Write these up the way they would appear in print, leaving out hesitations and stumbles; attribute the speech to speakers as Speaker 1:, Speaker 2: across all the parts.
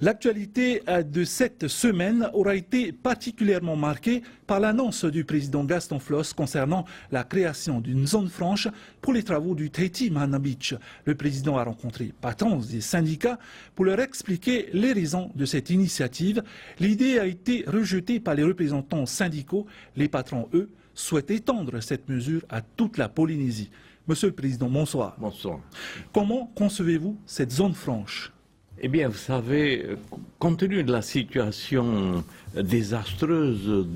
Speaker 1: L'actualité de cette semaine aura été particulièrement marquée par l'annonce du président Gaston Flosse concernant la création d'une zone franche pour les travaux du Tahiti Mahana Beach. Le président a rencontré patrons des syndicats pour leur expliquer les raisons de cette initiative. L'idée a été rejetée par les représentants syndicaux. Les patrons, eux, souhaitent étendre cette mesure à toute la Polynésie. Monsieur le Président, bonsoir.
Speaker 2: Bonsoir.
Speaker 1: Comment concevez-vous cette zone franche ?
Speaker 2: Eh bien, vous savez, compte tenu de la situation désastreuse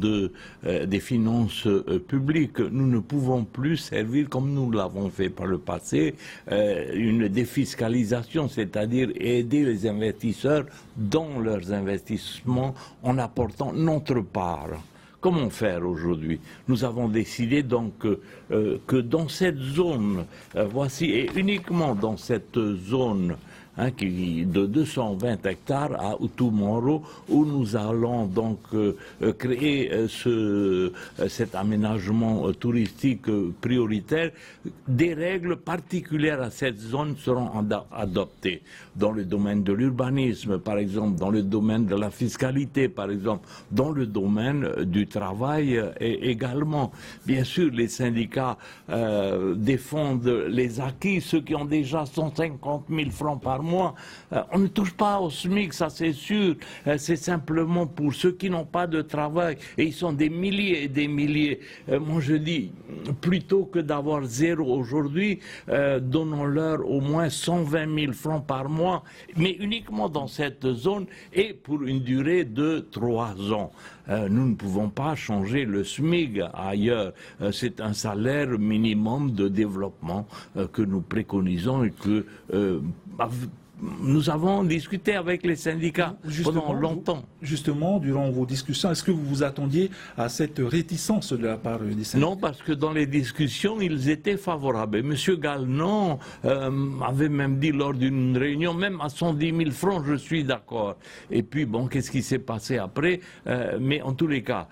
Speaker 2: des finances publiques, nous ne pouvons plus servir, comme nous l'avons fait par le passé, une défiscalisation, c'est-à-dire aider les investisseurs dans leurs investissements en apportant notre part. Comment faire aujourd'hui? Nous avons décidé donc que dans cette zone, et uniquement dans cette zone, de 220 hectares à Utumoro, où nous allons donc créer cet aménagement touristique prioritaire. Des règles particulières à cette zone seront adoptées dans le domaine de l'urbanisme, par exemple, dans le domaine de la fiscalité, par exemple, dans le domaine du travail également. Bien sûr, les syndicats défendent les acquis, ceux qui ont déjà 150 000 francs par mois. On ne touche pas au SMIC, ça c'est sûr. C'est simplement pour ceux qui n'ont pas de travail. Et ils sont des milliers et des milliers. Moi je dis, plutôt que d'avoir zéro aujourd'hui, donnons-leur au moins 120 000 francs par mois, mais uniquement dans cette zone et pour une durée de 3 ans. Nous ne pouvons pas changer le SMIC ailleurs. C'est un salaire minimum de développement que nous préconisons et que nous avons discuté avec les syndicats pendant longtemps.
Speaker 1: Justement, durant vos discussions, est-ce que vous vous attendiez à cette réticence de la part des syndicats?
Speaker 2: Non, parce que dans les discussions, ils étaient favorables. Et M. Galenon avait même dit lors d'une réunion, même à 110 000 francs, je suis d'accord. Et puis, bon, qu'est-ce qui s'est passé après? Mais en tous les cas,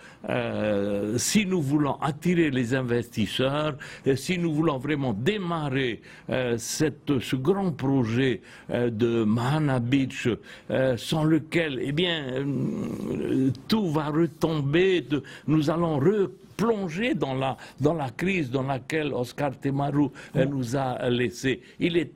Speaker 2: si nous voulons attirer les investisseurs, si nous voulons vraiment démarrer ce grand projet de Mahana Beach, sans lequel, eh bien, tout va retomber. Nous allons replonger dans la crise dans laquelle Oscar Temaru nous a laissé. Il est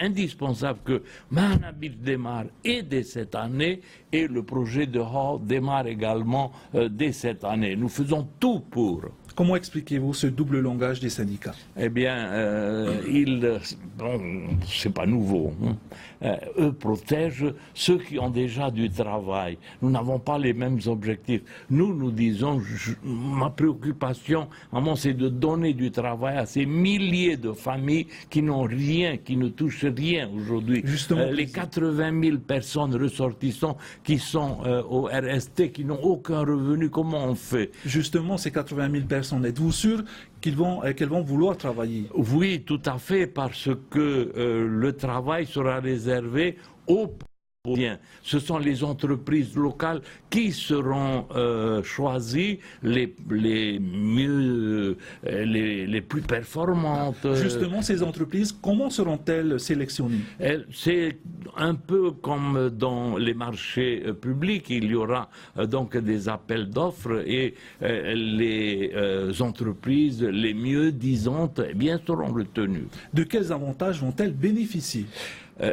Speaker 2: indispensable que Mahana Beach démarre et dès cette année, et le projet de Hall démarre également dès cette année. Nous faisons tout pour.
Speaker 1: Comment expliquez-vous ce double langage des syndicats?
Speaker 2: Eh bien, c'est pas nouveau. Eux protègent ceux qui ont déjà du travail. Nous n'avons pas les mêmes objectifs. Nous disons, ma préoccupation, maman, c'est de donner du travail à ces milliers de familles qui n'ont rien, qui ne touchent rien aujourd'hui. Les 80 000 personnes ressortissantes qui sont au RST, qui n'ont aucun revenu, comment on fait?
Speaker 1: Justement, ces 80 000 personnes, êtes-vous sûr qu'elles vont vouloir travailler?
Speaker 2: Oui, tout à fait, parce que le travail sera réservé aux biens. Ce sont les entreprises locales qui seront choisies, les plus performantes.
Speaker 1: Justement, ces entreprises, comment seront-elles sélectionnées?
Speaker 2: C'est un peu comme dans les marchés publics, il y aura donc des appels d'offres et les entreprises les mieux disantes, eh bien, seront retenues.
Speaker 1: De quels avantages vont-elles bénéficier?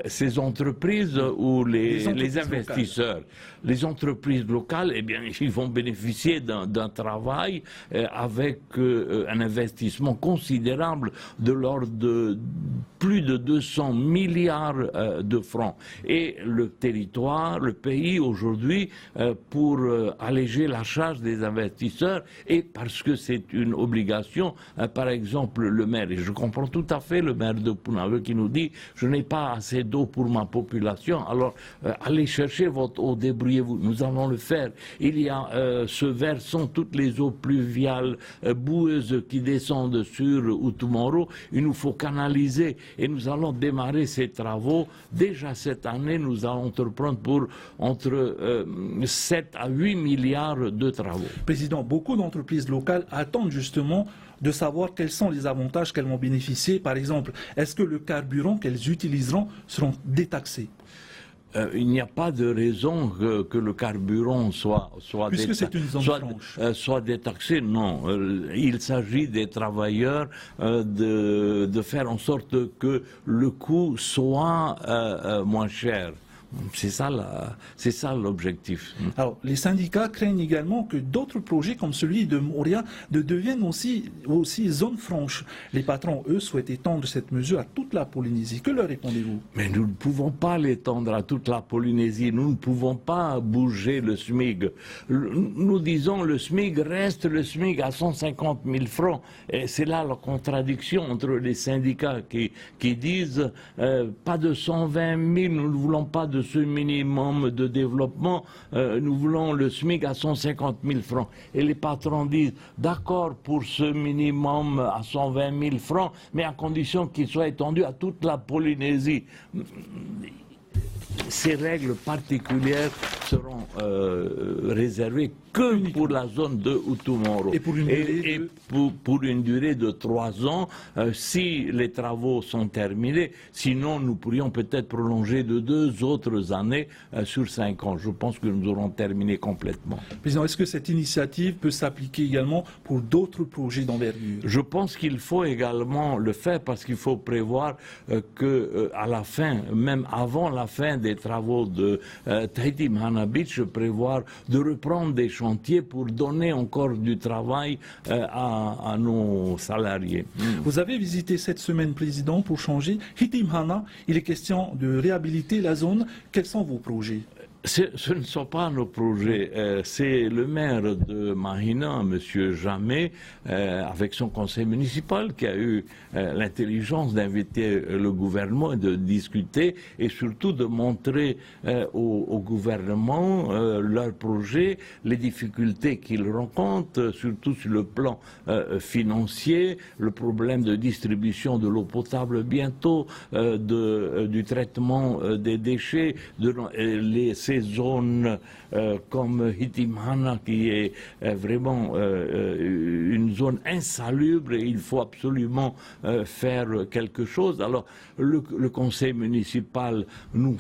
Speaker 2: Ces entreprises ou les investisseurs, locales. Les entreprises locales, eh bien, ils vont bénéficier d'un travail avec un investissement considérable de l'ordre de plus de 200 milliards de francs. Et le territoire, le pays aujourd'hui, pour alléger la charge des investisseurs et parce que c'est une obligation, par exemple le maire, et je comprends tout à fait le maire de Punavuo qui nous dit « je n'ai pas assez d'eau pour ma population, alors allez chercher votre eau, débrouillez-vous ». Nous allons le faire. Il y a ce versant, toutes les eaux pluviales boueuses qui descendent sur Utumoro, il nous faut canaliser et nous allons démarrer ces travaux. Déjà cette année, nous allons entreprendre pour entre 7 à 8 milliards de travaux.
Speaker 1: Président, beaucoup d'entreprises locales attendent justement de savoir quels sont les avantages qu'elles vont bénéficier. Par exemple, est-ce que le carburant qu'elles utiliseront seront détaxés?
Speaker 2: Il n'y a pas de raison que le carburant soit
Speaker 1: Puisque c'est une zone franche.
Speaker 2: Soit détaxé. Non, il s'agit des travailleurs de faire en sorte que le coût soit moins cher. C'est ça l'objectif.
Speaker 1: Alors, les syndicats craignent également que d'autres projets comme celui de Moria deviennent aussi zone franche. Les patrons, eux, souhaitent étendre cette mesure à toute la Polynésie. Que leur répondez-vous?
Speaker 2: Mais nous ne pouvons pas l'étendre à toute la Polynésie. Nous ne pouvons pas bouger le SMIC. Nous disons le SMIC reste le SMIC à 150 000 francs. Et c'est là la contradiction entre les syndicats qui disent pas de 120 000, nous ne voulons pas de ce minimum de développement, nous voulons le SMIC à 150 000 francs. Et les patrons disent, d'accord pour ce minimum à 120 000 francs, mais à condition qu'il soit étendu à toute la Polynésie. Ces règles particulières seront réservées que pour la zone de Utumoro.
Speaker 1: Et
Speaker 2: pour une durée de 3 ans, si les travaux sont terminés. Sinon, nous pourrions peut-être prolonger de 2 autres années sur 5 ans. Je pense que nous aurons terminé complètement.
Speaker 1: Président, est-ce que cette initiative peut s'appliquer également pour d'autres projets d'envergure?
Speaker 2: Je pense qu'il faut également le faire parce qu'il faut prévoir que à la fin, même avant la fin des travaux de Tahiti Mahana Beach, prévoir de reprendre des chantiers pour donner encore du travail à nos salariés.
Speaker 1: Vous avez visité cette semaine, Président, pour changer Hitimhana. Il est question de réhabiliter la zone. Quels sont vos projets?
Speaker 2: Ce ne sont pas nos projets, c'est le maire de Mahina, M. Jamet, avec son conseil municipal, qui a eu l'intelligence d'inviter le gouvernement et de discuter et surtout de montrer au gouvernement leurs projets, les difficultés qu'ils rencontrent, surtout sur le plan financier, le problème de distribution de l'eau potable bientôt, du traitement des déchets, ces zones comme Hitimhana qui est vraiment une zone insalubre et il faut absolument faire quelque chose. Alors le conseil municipal nous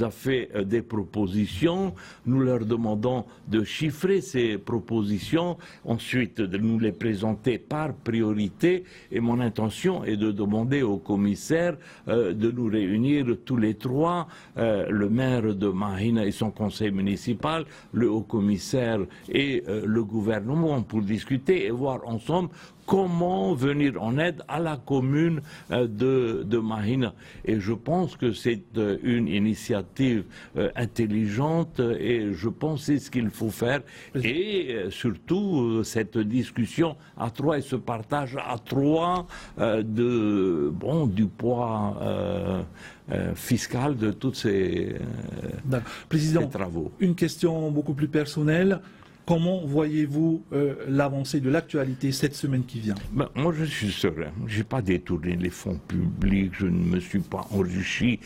Speaker 2: a fait des propositions, nous leur demandons de chiffrer ces propositions, ensuite de nous les présenter par priorité et mon intention est de demander au commissaire de nous réunir tous les 3, le maire de Mahina et son conseil municipal, le haut-commissaire et le gouvernement pour discuter et voir ensemble comment venir en aide à la commune de Mahina. Et je pense que c'est une initiative intelligente et je pense que c'est ce qu'il faut faire. Et surtout, cette discussion à 3 et ce partage à 3 du poids fiscal de tous ces travaux.
Speaker 1: Une question beaucoup plus personnelle. Comment voyez-vous l'avancée de l'actualité cette semaine qui vient?
Speaker 2: Moi, je suis serein. Je n'ai pas détourné les fonds publics. Je ne me suis pas enrichi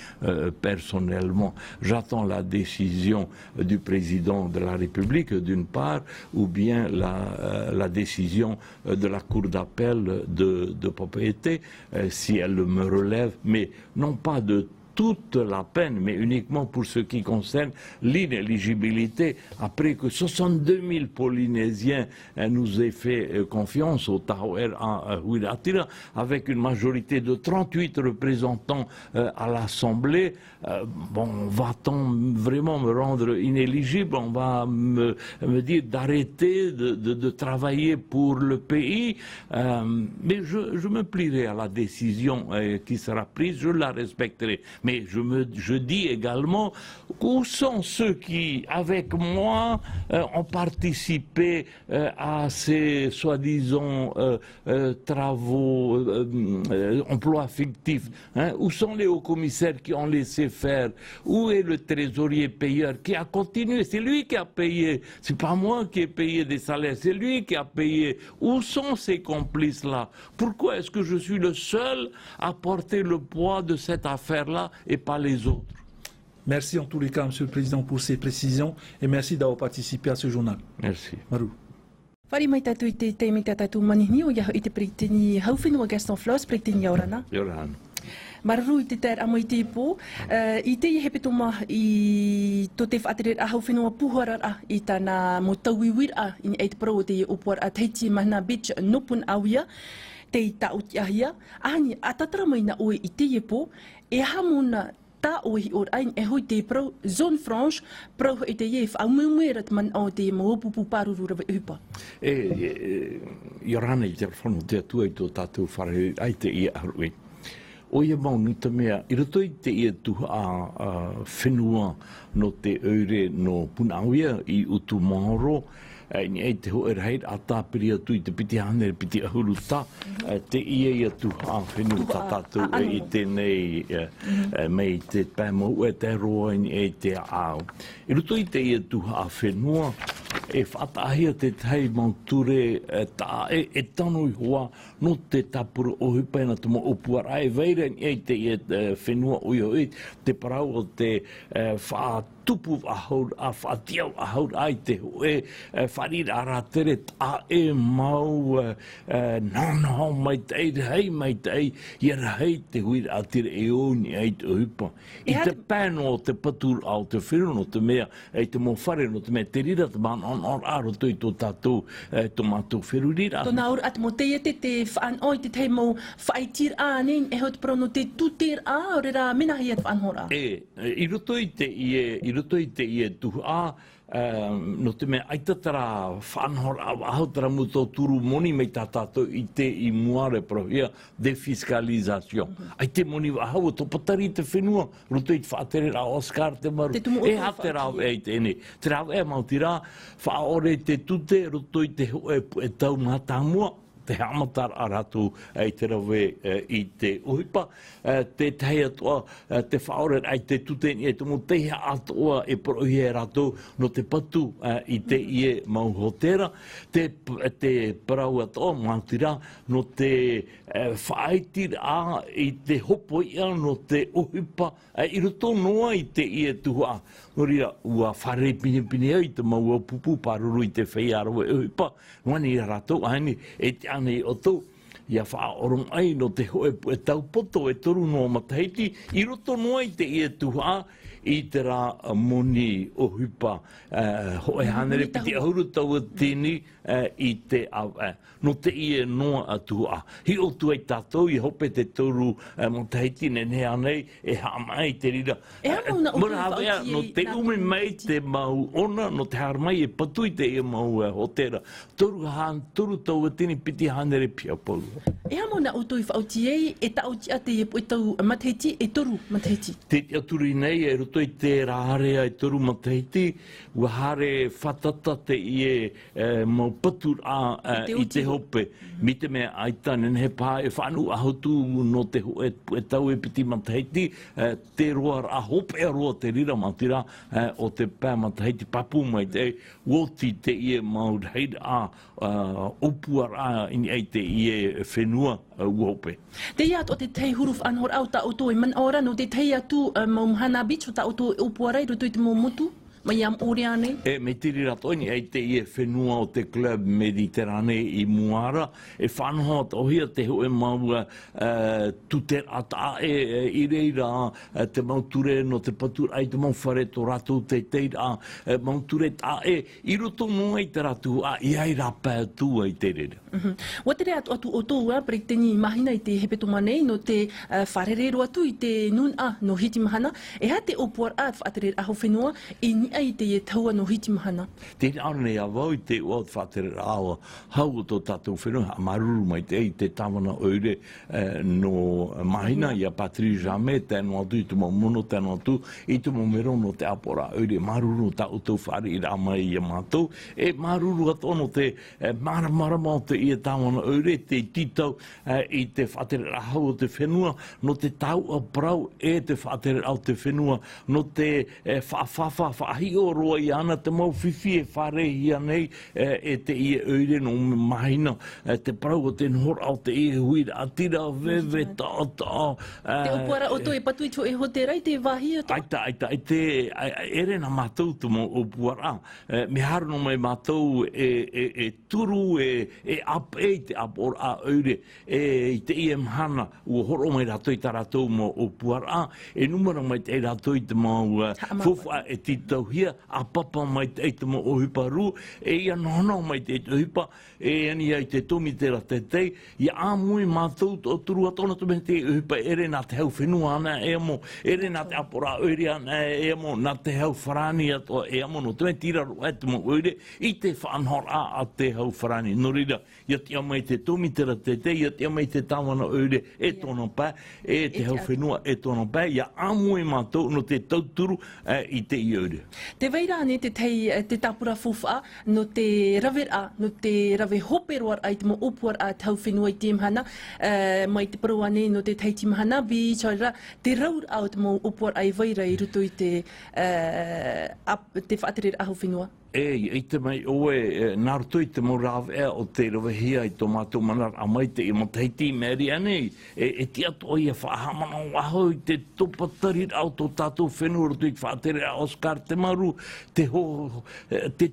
Speaker 2: personnellement. J'attends la décision du président de la République, d'une part, ou bien la décision de la Cour d'appel de propriété, si elle me relève, mais non pas de toute la peine, mais uniquement pour ce qui concerne l'inéligibilité, après que 62 000 Polynésiens nous aient fait confiance au Tahoer à Huiratira, avec une majorité de 38 représentants à l'Assemblée. Va-t-on vraiment me rendre inéligible? On va me dire d'arrêter de travailler pour le pays. Mais je me plierai à la décision qui sera prise, je la respecterai. Mais je dis également, où sont ceux qui, avec moi, ont participé à ces soi-disant travaux, emplois fictifs, hein? Où sont les hauts-commissaires qui ont laissé faire? Où est le trésorier payeur qui a continué? C'est lui qui a payé, c'est pas moi qui ai payé des salaires, c'est lui qui a payé. Où sont ces complices-là? Pourquoi est-ce que je suis le seul à porter le poids de cette affaire-là et pas les autres?
Speaker 1: Merci en tous les cas, Monsieur le Président, pour ces précisions et merci d'avoir participé à ce journal.
Speaker 2: Merci.
Speaker 1: Maru.
Speaker 3: Whare mai tatu I te teimi te tatu manihini o iahu I te pritini hauwhenua Gaston Floss, pritini Yorana.
Speaker 2: Yorana.
Speaker 3: Mararu I te ter amo I te ipo. I te I hepe toma I to te whaatere ahau whenua puharara I tāna mo tauiwira I te parau o te upuar a Tahiti Mahana Beach nopun awia. Te I tauti ahia. Ahani, atatara mai na oe I te ipo. E hamona tā ohi or ain e hoi te parau Zone Franche parau I te ief au muerat man o te maupupu paruru rawa upa.
Speaker 2: Yorana I te whanu te atua I tō tātou whare ai te ia arui. O ia mau nuta mea, I roto I te ia tuha a whenua no te eure no Punawia I utu Mahoro, ni ei te ho erheid a tāpiri atu I te piti hane piti ahuru tā, te ia tuha a whenua tātou I tēnei mei te pēmau e te roa ni ei te ao. I roto I te ia tuha a whenua, e whaatahia te tei mauture tā e tano I hoa no te tapuru o hupaina tumo opuar ai veira ni ei te ia whenua oi te parau o te whaatupu ahau a whaatiau ahau ai te hoe wharira ara tere tā e mau nānau mai tei hei mai tei iara hei te huira a tira e o ni ei te hupa. I te pēno o te patur au te whiru no te mea ei te mo whare no te mea te rira te man on aro toi tō tātou tō mātou whiru rira.
Speaker 3: Tō naur at mo te whaan oi te te mo whaitir a ning e hot pro no te tutir a o rera minahi at whaan hora.
Speaker 2: I roto I te ie tuhu a no te mea aitatara whanhora ahau tara muto turu moni mei tātātou I te I muare prohia defiscalisation. Ai te moni ahau o topatari te whenua, roto I te whaatere a Oscar te maru. E ha te rau e tēne. Te rau e mauti rā, whaore te tute, roto I te hoe e tau mātāmua. Te hamatar a ratu ai te rawe I te uhipa, te tei atoa, te whaore ai te tuteni e te mo teia atoa e prohi e ratu no te patu I te ie mau hotera, te parau atoa mautira no te whaaitir a I te hopo ia no te uhipa, I roto noa I te ie tuhua. No ria, ua whare pini ai te maua pupu paruru I te whaiarawe uhipa, wani I ratu, aini e te anei o tō, ia whaorong ai no te hoe e taupoto e toru no Matahiti, I roto noa I te ia tuha, I te rā moni o hupa, hoe hanere piti ahuru tau tēni I te au. No te ia noa atua. Hi o tu ai tātou, I hope te toru Matahiti ne nea nei, e haamai te rira. Mura hawea, no te ume mai te mau ona, no te haramai e patui te ia mau hotera. Toru haan, toru tau tēni piti hanere pia polu.
Speaker 3: E hamo na utu I whauti ei, e tauti a te e tau Matahiti, e toru Matahiti.
Speaker 2: Te aturi nei, e roto I te rārea I toru Matahiti, ua hare whatata te ie mau patur a I te hope. Mi te mea aita nene he pā e whanu ahotu no te hoe e tau e piti Matahiti, te roa a hope a roa te rira matira o te pā Matahiti papu mai te woti te ie mau heida a opua a ini ai te ie whenua uope.
Speaker 3: Te ia o te tei huruf anhor au ta auto I man ora no te tei atu mau Mahana Beach o ta auto upuarai roto I te mo mutu? Mai am oriane?
Speaker 2: Me tiri ratoni ai te ie whenua o te Club Mediterrane I Muara, e whanhoa tohia te hoe maua tuter ata I reira te mauture no te patur ai te mau whare to ratu te teira mauture ta I roto mua I te ratu I ai rapa tu ai te reira.
Speaker 3: Wa te rea atu o tōua, prek teni mahina I te hepe tomanei no te wharerero atu I te nun a no hiti mahana, e ha te opuar a whaatere aho whenua I ni ai te e taua no hiti mahana.
Speaker 2: Tēne arane a wau I te o whaatere awa hau o tō tātou whenua, a maruru mai te te tawana oire no mahina I a Patrice Jamais, tēnu atu I tumo mono, tēnu atu I tumo mero no te apora oire, maruru ta utou whare I rā mai I a mātou, e maruru atono te maramarama o te I a tawana oire, te titau I te whaatere ahau o te whenua, no te tau a brau e te whaatere au te whenua, no te whaafawha tahi o roa i ana te mau whiwhi e whare hia nei e te i eure no mahina te parau o te nhor au te i hui a tira vewe ta.
Speaker 3: Te upuara o to e patu i tō e ho te rei te wahi o to?
Speaker 2: Aita, ere na mātou tu mo upuara. Me haru no mai mātou e turu e ap e te ap or a eure i te i mhana ua horo mai rato i taratou mo upuara. E numara mai te rato i te mau fofa e titau hia a papa mai te mo ohiparu e ia nono mai te ohipa e ani ai te tomi te ratetei i a mui mātou o turu atona tu te ohipa ere na te hau whenua ana e mo ere na te apora oire ana e mo na te hau wharani ato e mo no te tira ro e te mo oire i te whanhor a te hau wharani no rira ia te mai te tomi te ratetei ia te mai te tawana oire e tono pa e te hau whenua e tono pa ia a mui mātou no te tauturu i te i oire.
Speaker 3: Te veira ane te tei te tapura fufa no te rawera, no te rawe hoperoar ai te mo upuar a te hau whenua i te imhana mai te paru ane no te tei timhana bi chaira te raur au te mo upuar ai veira i ruto i te whaatere a hau whenua.
Speaker 2: I te mai oe nāruto i te mo rāwe o te rawahia i tō mātou manar a mai te i mo teiti meri anei. E te ato i a whahamana o aho i te topatari au tō tātou whenua ruto i whaatere a Oscar te maru, te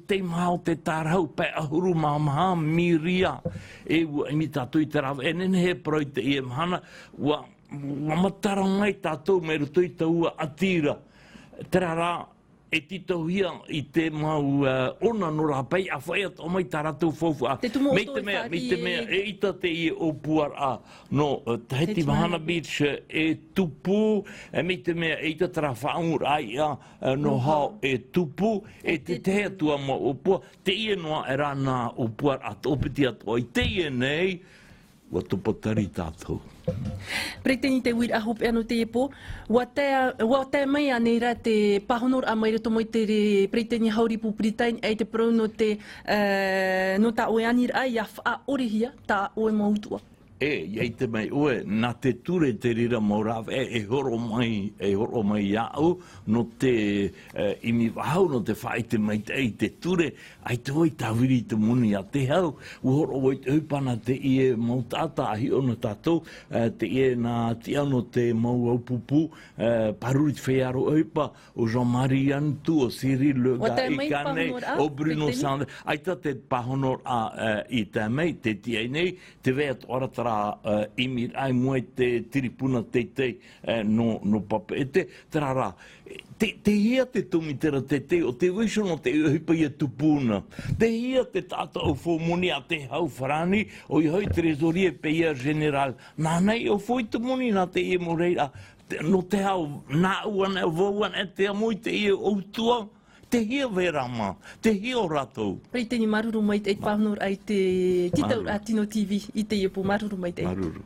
Speaker 2: teimhao te tārau pai ahuru māmaha miria. E ua imi tātou i te rawe e nene he parau i te i emhana ua matara ngai tātou me ruto i taua atira. Tera rā e titau hia i te mau ona no rā pai a whai ato mai tā rātou fōwha. Me te mea e ita te i o puara no Tahiti Mahana Beach e tupu, me te mea e ita tara whaungur ai no hao e tupu, e te te atua ma o pua, te ie noa e rāna o puara ato opiti ato i te ie nei, wa tupatari tātou.
Speaker 3: Preteni te wira hope anu te epo, wa te mai ane ra te pahonor a mai rato moi te preteni hauripu Britain ai te pro no te no ta oe anir ai a wha orehia ta oe mautua.
Speaker 2: Iei te mai oe, nā te ture te rira maurawe e horo mai iau, no te imi wahau, no te whai te mai te ture, ai te oi tawiri te muni a te hau, uhoro oi te upana te ie mautata ahi ono tātou, te ie nā te ano te mau au pupu, paruri te whearo oipa, o Jean-Marie Antu, o Cyril Le Gaikane, o Bruno Sanders, ai ta te pahonor a i te mei, te tia nei, te vea toratara imir ai moe te tiripuna teitei no papa e te tarara te hia te tumi tera te o te wisho no te uhipa ia tupuna te hia te tata o fōmuni a te hau wharani o i hoi trezorie pe ia general nānei o fōi te muni nā te ia moreira no te hau nā uan e vauan e te amoi te ia outua te hia verama, te hia o ratou.
Speaker 3: Pei teni maruru mai te pānor ai te titau a Tino TV i te iepo maruru mai te.
Speaker 2: Maruru.